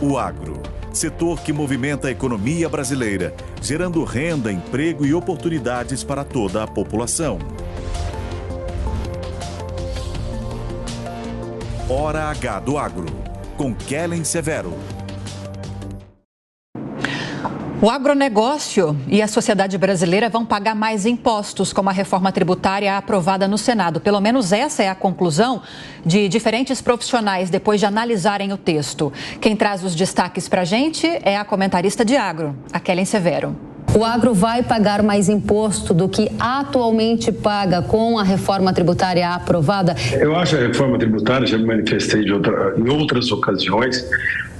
O agro, setor que movimenta a economia brasileira, gerando renda, emprego e oportunidades para toda a população. Hora H do Agro, com Kellen Severo. O agronegócio e a sociedade brasileira vão pagar mais impostos com a reforma tributária aprovada no Senado. Pelo menos essa é a conclusão de diferentes profissionais depois de analisarem o texto. Quem traz os destaques para a gente é a comentarista de agro, a Kellen Severo. O agro vai pagar mais imposto do que atualmente paga com a reforma tributária aprovada? Eu acho a reforma tributária, já me manifestei em outras ocasiões,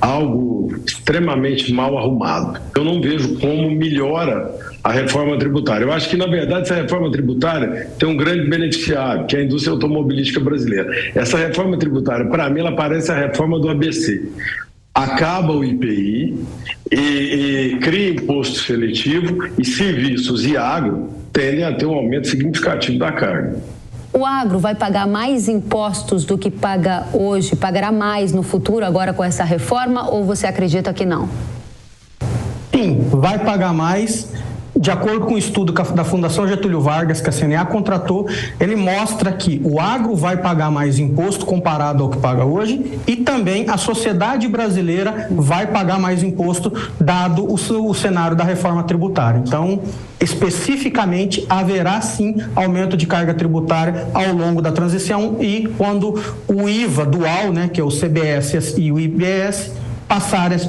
algo extremamente mal arrumado. Eu não vejo como melhora a reforma tributária. Eu acho que, na verdade, essa reforma tributária tem um grande beneficiário, que é a indústria automobilística brasileira. Essa reforma tributária, para mim, ela parece a reforma do ABC. Acaba o IPI e cria imposto seletivo e serviços e agro tendem a ter um aumento significativo da carga. O agro vai pagar mais impostos do que paga hoje? Pagará mais no futuro agora com essa reforma ou você acredita que não? Sim, vai pagar mais. De acordo com o estudo da Fundação Getúlio Vargas, que a CNA contratou, ele mostra que o agro vai pagar mais imposto comparado ao que paga hoje e também a sociedade brasileira vai pagar mais imposto dado o cenário da reforma tributária. Então, especificamente, haverá sim aumento de carga tributária ao longo da transição e quando o IVA dual, né, que é o CBS e o IBS,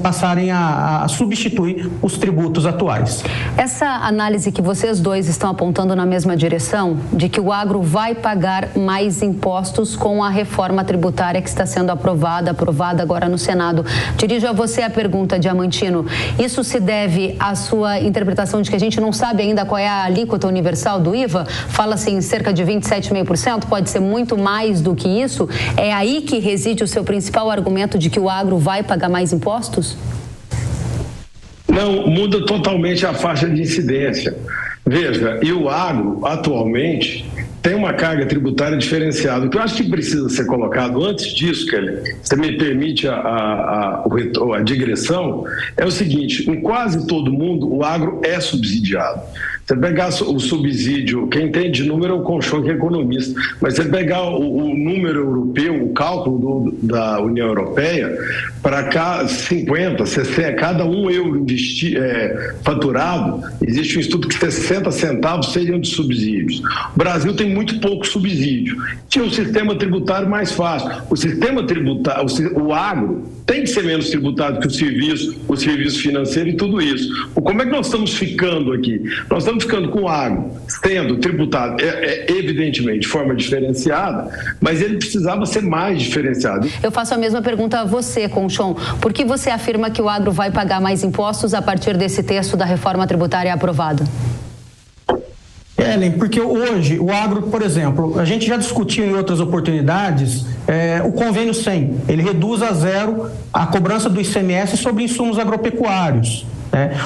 passarem a substituir os tributos atuais. Essa análise que vocês dois estão apontando na mesma direção, de que o agro vai pagar mais impostos com a reforma tributária que está sendo aprovada agora no Senado. Dirijo a você a pergunta, Diamantino. Isso se deve à sua interpretação de que a gente não sabe ainda qual é a alíquota universal do IVA? Fala-se em cerca de 27,5%, pode ser muito mais do que isso? É aí que reside o seu principal argumento de que o agro vai pagar mais impostos? Não, muda totalmente a faixa de incidência. Veja, e o agro, atualmente, tem uma carga tributária diferenciada. O que eu acho que precisa ser colocado antes disso, Kelly, você me permite a digressão, é o seguinte: em quase todo mundo, o agro é subsidiado. Você pegar o subsídio, quem entende de número é o Conchon, que é economista, mas você pegar o número europeu, o cálculo da União Europeia, para cada 50, 60, cada €1 faturado, existe um estudo que 60 centavos seriam de subsídios. O Brasil tem muito pouco subsídio. Tinha um sistema tributário mais fácil. O sistema tributário, o agro tem que ser menos tributado que o serviço financeiro e tudo isso. Como é que nós estamos ficando aqui? Nós estamos ficando com o agro sendo tributado, evidentemente, de forma diferenciada, mas ele precisava ser mais diferenciado. Eu faço a mesma pergunta a você, Conchon. Por que você afirma que o agro vai pagar mais impostos a partir desse texto da reforma tributária aprovada? Ellen, porque hoje o agro, por exemplo, a gente já discutiu em outras oportunidades o convênio 100, ele reduz a zero a cobrança do ICMS sobre insumos agropecuários.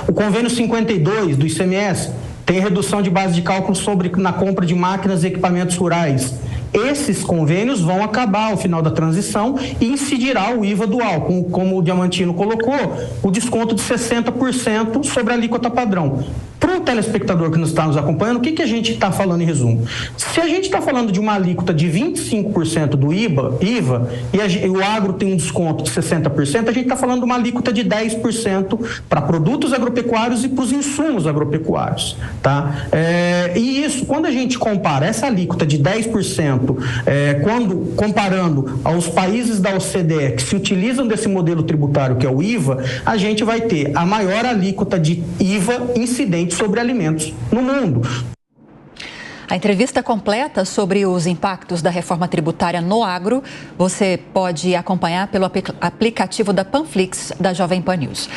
O convênio 52 do ICMS tem redução de base de cálculo na compra de máquinas e equipamentos rurais. Esses convênios vão acabar ao final da transição e incidirá o IVA dual, como o Diamantino colocou, o desconto de 60% sobre a alíquota padrão. Para o telespectador que nos está nos acompanhando, o que a gente está falando em resumo? Se a gente está falando de uma alíquota de 25% do IVA e o agro tem um desconto de 60%, a gente está falando de uma alíquota de 10% para produtos agropecuários e para os insumos agropecuários. Tá? E isso, quando a gente compara essa alíquota de 10%, comparando aos países da OCDE que se utilizam desse modelo tributário que é o IVA, a gente vai ter a maior alíquota de IVA incidente sobre alimentos no mundo. A entrevista completa sobre os impactos da reforma tributária no agro você pode acompanhar pelo aplicativo da Panflix da Jovem Pan News.